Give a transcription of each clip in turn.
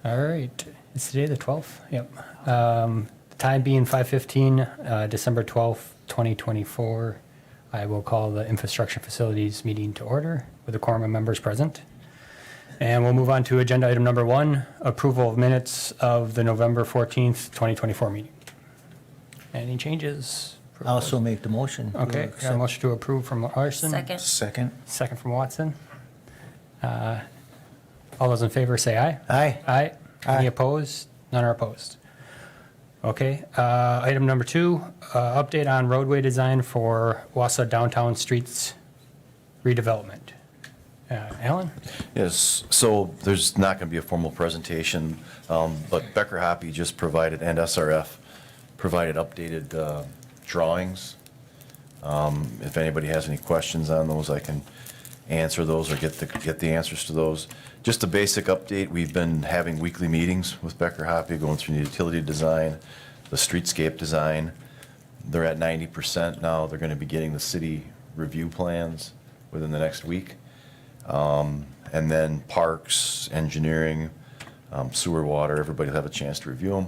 All right. It's today the 12th? Yep. Time being 5:15, December 12th, 2024. I will call the Infrastructure Facilities meeting to order with a quorum of members present. And we'll move on to agenda item number 1, approval of minutes of the November 14th, 2024 meeting. Any changes? I also make the motion. to Okay, got a accept. motion to approve from Larson. Second. Second. Second from Watson. All those in favor say aye. Aye. Aye. Any Aye. opposed? None are opposed. Okay, item number 2, update on roadway design for Wausau downtown streets redevelopment. Alan? Yes, so there's not going to be a formal presentation, but Becker Hoppy just provided, and SRF provided updated drawings. If anybody has any questions on those, I can answer those or get the answers to those. Just a basic update, we've been having weekly meetings with Becker Hoppy, going through the utility design, the streetscape design. They're at 90% now. They're going to be getting the city review plans within the next week. And then parks, engineering, sewer, water, everybody will have a chance to review them.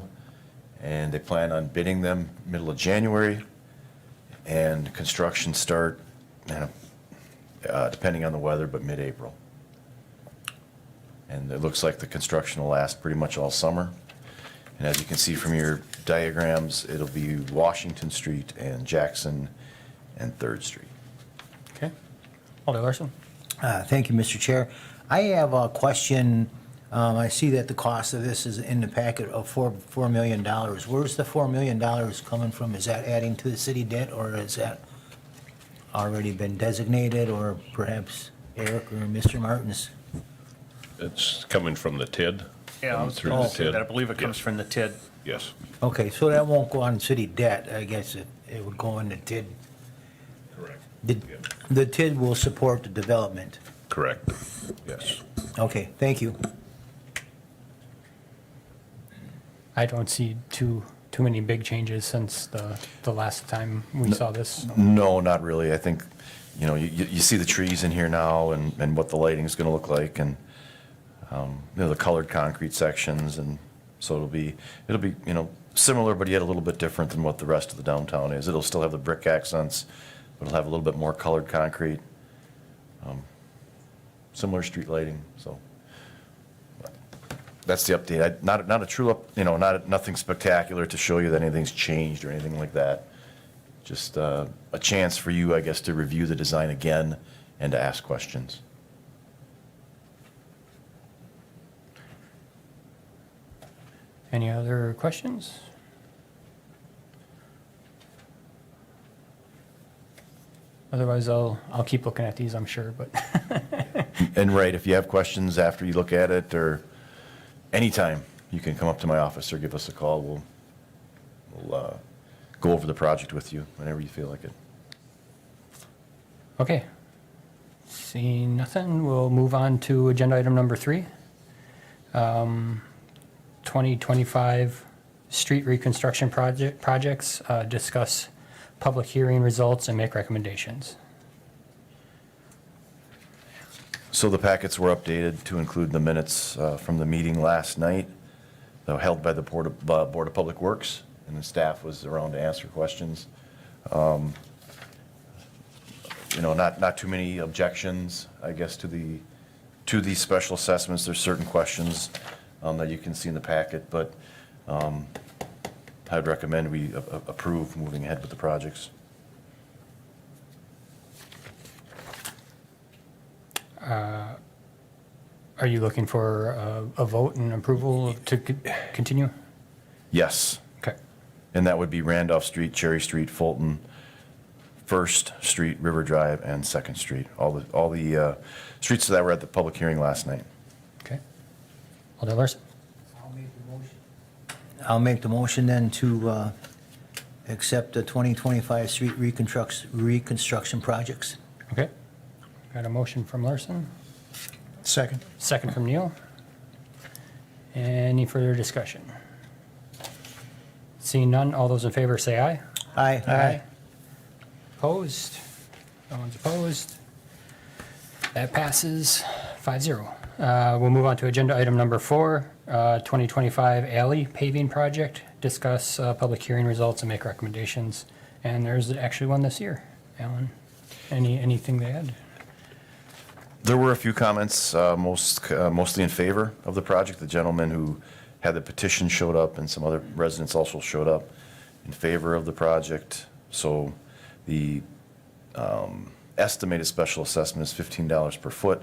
And they plan on bidding them middle of January, and construction start, depending on the weather, but mid-April. And it looks like the construction will last pretty much all summer. And as you can see from your diagrams, it'll be Washington Street and Jackson and 3rd Street. Okay. Alder Larson? Thank you, Mr. Chair. I have a question. I see that the cost of this is in the packet of $4 million. Where's the $4 million coming from? Is that adding to the city debt, or has that already been designated, or perhaps Eric or Mr. Martins? It's coming from the TID. Yeah, I was Through going the to say TID. that. I believe it comes Yes. from the TID. Yes, Okay, so that won't go on city debt. I guess it would go in the TID. correct. The TID will support the development. Correct, yes. Okay, thank you. I don't see too many big changes since the last time we saw this. No, not really. I think, you see the trees in here now and what the lighting is going to look like, and, the colored concrete sections, and so it'll be, similar, but yet a little bit different than what the rest of the downtown is. It'll still have the brick accents, but it'll have a little bit more colored concrete, similar street lighting, so. That's the update. Not a true nothing spectacular to show you that anything's changed or anything like that. Just a chance for you, I guess, to review the design again and to ask questions. Any other questions? Otherwise, I'll keep looking at these, I'm sure, but And right, if you have questions after you look at it, or anytime, you can come up to my office or give us a call. We'll go over the project with you whenever you feel like it. okay. Seeing nothing, we'll move on to agenda item number 3. 2025 street reconstruction projects, discuss public hearing results and make recommendations. So the packets were updated to include the minutes from the meeting last night, held by the Board of Public Works, and the staff was around to answer questions. Not too many objections, I guess, to these special assessments. There's certain questions that you can see in the packet, but I'd recommend we approve moving ahead with the projects. Are you looking for a vote and approval to continue? Yes, Okay. and that would be Randolph Street, Cherry Street, Fulton, 1st Street, River Drive, and 2nd Street. All the streets that were at the public hearing last night. Okay. Alder Larson? I'll make the motion then to accept the 2025 street reconstruction projects. Okay. Got a motion from Larson, Second. second from Neal. Any further discussion? Seeing none, all those in favor say aye. Aye. Opposed? No one's opposed. That passes 5-0. We'll move on to agenda item number 4, 2025 alley paving project. Discuss public hearing results and make recommendations. And there's actually one this year. Alan, anything to add? There were a few comments, mostly in favor of the project. The gentleman who had the petition showed up, and some other residents also showed up in favor of the project. So the estimated special assessment is $15 per foot.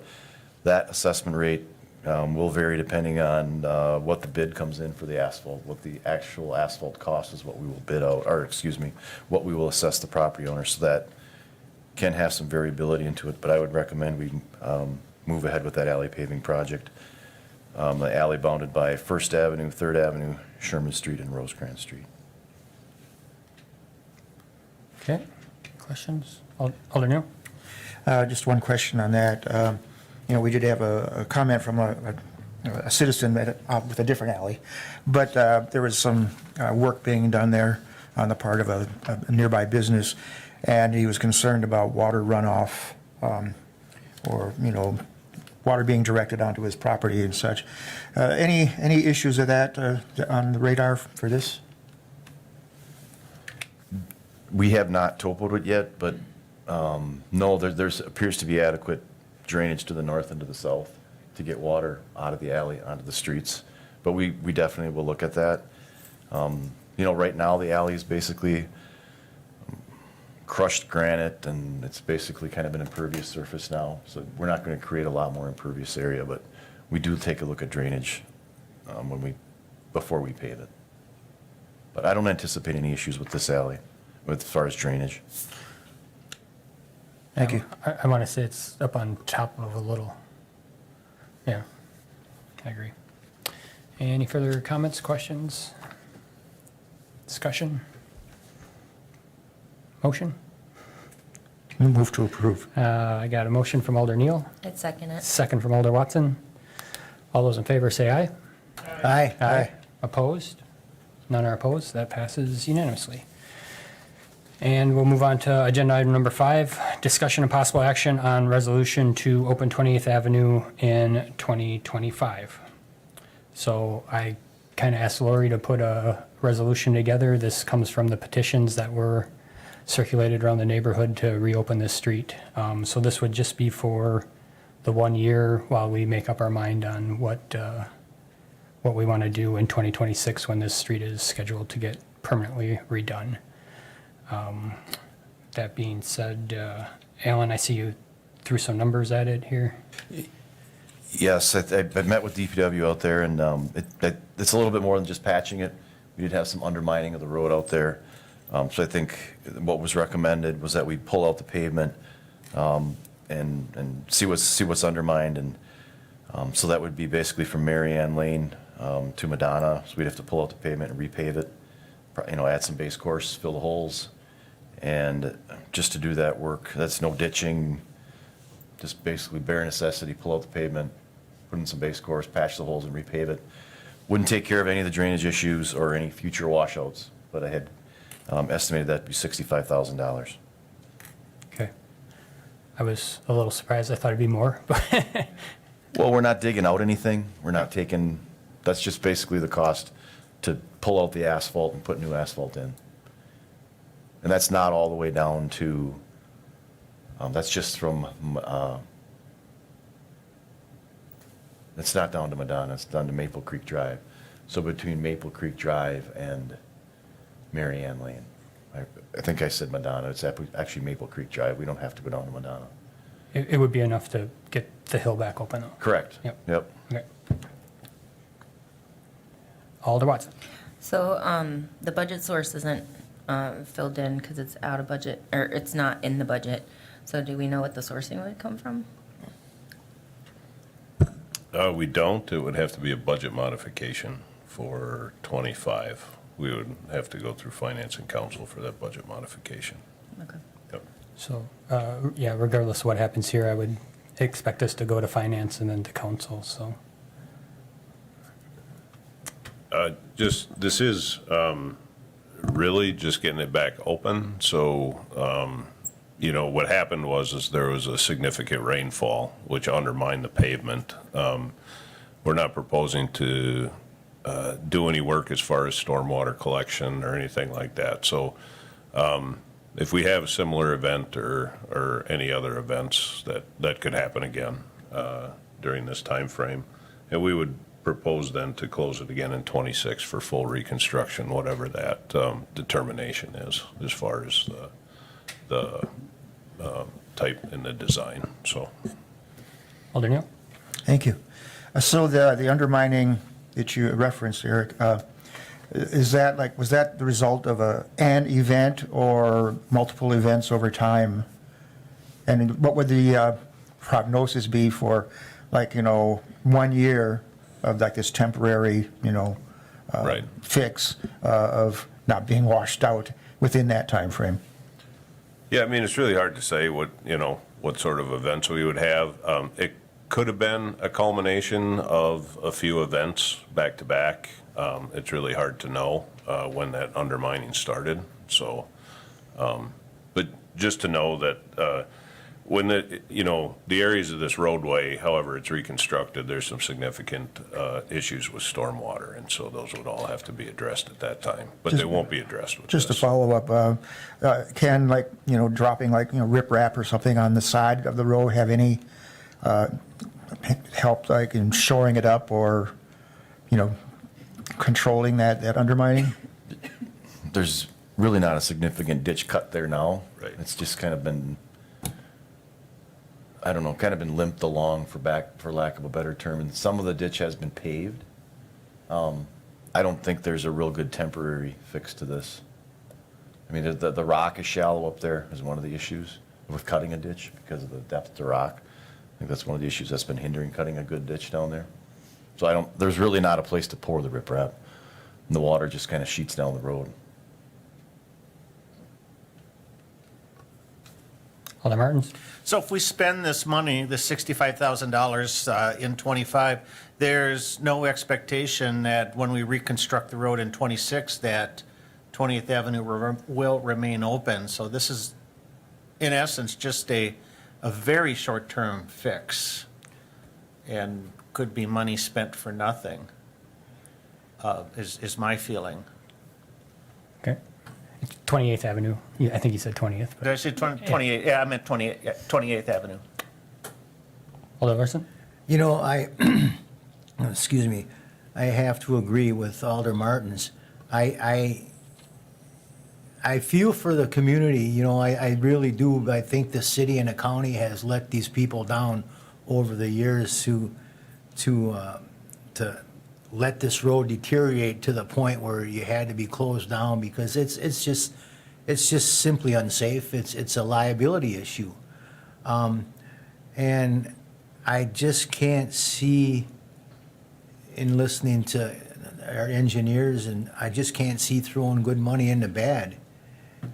That assessment rate will vary depending on what the bid comes in for the asphalt, what the actual asphalt cost is, what we will bid out, or excuse me, what we will assess the property owner. So that can have some variability into it, but I would recommend we move ahead with that alley paving project. The alley bounded by First Avenue, Third Avenue, Sherman Street, and Rosecrans Street. Okay, questions? Alder Neal? Just one question on that. We did have a comment from a citizen with a different alley, but there was some work being done there on the part of a nearby business, and he was concerned about water runoff, or water being directed onto his property and such. Any issues of that on the radar for this? We have not topoed it yet, but no, there's appears to be adequate drainage to the north and to the south to get water out of the alley onto the streets. But we definitely will look at that. Right now the alley is basically crushed granite, and it's basically kind of an impervious surface now. So we're not going to create a lot more impervious area, but we do take a look at drainage before we pave it. But I don't anticipate any issues with this alley as far as drainage. Thank you. I want to say it's up on top of a little. Yeah, I agree. Any further comments, questions? Discussion? Motion? Move to approve. I got a motion from Alder Neal, I'd second it. second from Alder Watson. All those in favor say aye. Aye. Opposed? None are opposed. That passes unanimously. And we'll move on to agenda item number 5, discussion and possible action on resolution to open 20th Avenue in 2025. So I kind of asked Lori to put a resolution together. This comes from the petitions that were circulated around the neighborhood to reopen this street. So this would just be for the 1 year while we make up our mind on what we want to do in 2026 when this street is scheduled to get permanently redone. That being said, Alan, I see you threw some numbers at it here. Yes, I met with DPW out there, and it's a little bit more than just patching it. We did have some undermining of the road out there. So I think what was recommended was that we pull out the pavement and see what's undermined. And so that would be basically from Marianne Lane to Madonna. So we'd have to pull out the pavement and repave it, add some base course, fill the holes. And just to do that work, that's no ditching, just basically bare necessity, pull out the pavement, put in some base course, patch the holes and repave it. Wouldn't take care of any of the drainage issues or any future washouts, but I had estimated that to be $65,000. Okay. I was a little surprised. I thought it'd be more, but Well, we're not digging out anything. We're not taking, that's just basically the cost to pull out the asphalt and put new asphalt in. And that's not all the way down to, that's just from, it's not down to Madonna, it's down to Maple Creek Drive. So between Maple Creek Drive and Marianne Lane. I think I said Madonna, it's actually Maple Creek Drive. We don't have to go down to Madonna. it would be enough to get the hill back open though. Correct. Yep. Yep. Okay. Alder Watson. So the budget source isn't filled in because it's out of budget, or it's not in the budget. So do we know what the sourcing would come from? We don't. It would have to be a budget modification for 25. We would have to go through Finance and Council for that budget modification. Okay. Yep. So, yeah, regardless of what happens here, I would expect us to go to finance and then to council, so. This is really just getting it back open, so, what happened is there was a significant rainfall, which undermined the pavement. We're not proposing to do any work as far as stormwater collection or anything like that. So if we have a similar event or any other events, that could happen again during this time frame, and we would propose then to close it again in '26 for full reconstruction, whatever that determination is as far as the type and the design. So Alder Neal? Thank you. So the undermining that you referenced, Eric, was that the result of an event or multiple events over time? And what would the prognosis be for 1 year of this temporary, Right. fix of not being washed out within that time frame? yeah, I mean, it's really hard to say what sort of events we would have. It could have been a culmination of a few events back to back. It's really hard to know when that undermining started. So, but just to know that when the areas of this roadway, however it's reconstructed, there's some significant issues with stormwater, and so those would all have to be addressed at that time. But they won't be addressed with Just to this. follow up, can dropping riprap or something on the side of the road have any help in shoring it up or, controlling that undermining? There's really not a significant ditch cut there now. Right. It's just kind of been, I don't know, kind of been limped along for lack of a better term, and some of the ditch has been paved. I don't think there's a real good temporary fix to this. I mean, the rock is shallow up there is one of the issues with cutting a ditch because of the depth of the rock. I think that's one of the issues that's been hindering cutting a good ditch down there. So there's really not a place to pour the riprap. And the water just kind of sheets down the road. Alder Martins? So if we spend this money, the $65,000 in '25, there's no expectation that when we reconstruct the road in '26, that 20th Avenue will remain open. So this is, in essence, just a very short-term fix, and could be money spent for nothing, is my feeling. Okay. 28th Avenue. Yeah, I think you said 20th. Did I say 28? Yeah, I meant 28th Avenue. Alder Larson? Excuse me, I have to agree with Alder Martins. I feel for the community, I really do. I think the city and the county has let these people down over the years to let this road deteriorate to the point where you had to be closed down because it's just simply unsafe. It's a liability issue. And I just can't see, in listening to our engineers, and I just can't see throwing good money into bad.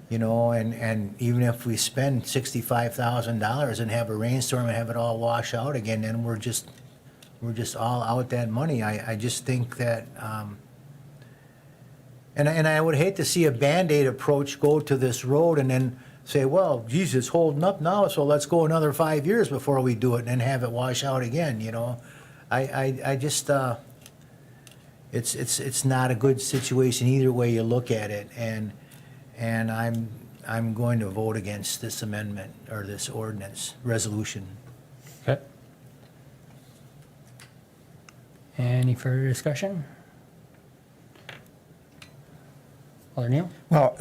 And even if we spend $65,000 and have a rainstorm and have it all wash out again, then we're just all out that money. I just think that, and I would hate to see a Band-Aid approach go to this road and then say, well, geez, it's holding up now, so let's go another 5 years before we do it and then have it wash out again, I just, it's not a good situation either way you look at it, and I'm going to vote against this amendment or this ordinance resolution. Okay. Any further discussion? Alder Neal? Well,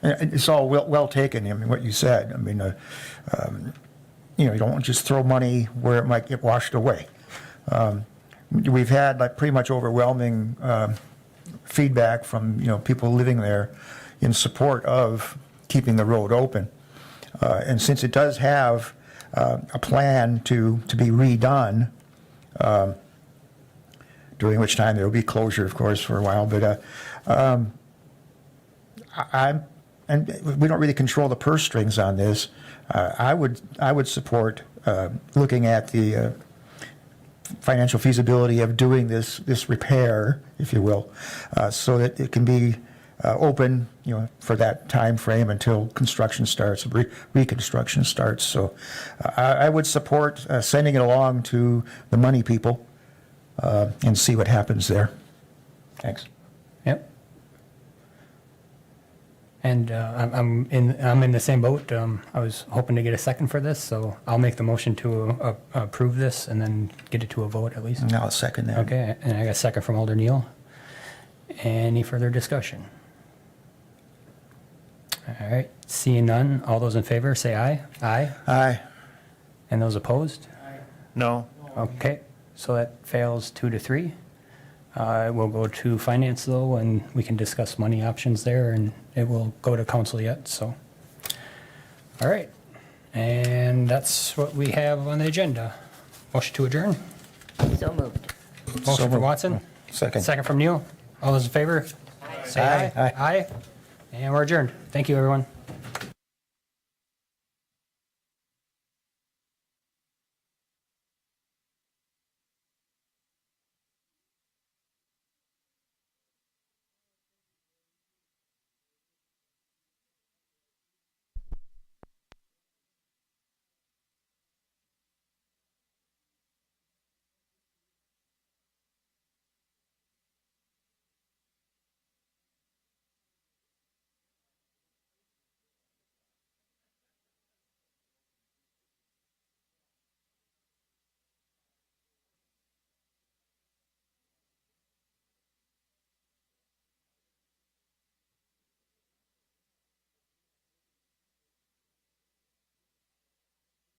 it's all well taken, what you said. You don't just throw money where it might get washed away. We've had pretty much overwhelming feedback from, people living there in support of keeping the road open. And since it does have a plan to be redone, during which time there will be closure, of course, for a while, but and we don't really control the purse strings on this. I would support looking at the financial feasibility of doing this repair, if you will, so that it can be open, for that time frame until construction starts, reconstruction starts. So I would support sending it along to the money people and see what happens there. Thanks. Yep. And I'm in the same boat. I was hoping to get a second for this, so I'll make the motion to approve this and then get it to a vote at least. And I'll second that. Okay, and I got a second from Alder Neal. Any further discussion? All right, seeing none, all those in favor, say aye. Aye. Aye. And those opposed? No? Okay, so that fails 2-3. We'll go to finance though, and we can discuss money options there, and it will go to council yet, so. All right, and that's what we have on the agenda. Motion to adjourn? So moved. Motion from moved. Watson? Second. Second from Neal. All those in favor? Say Aye. aye. Aye. And we're adjourned. Thank you, everyone.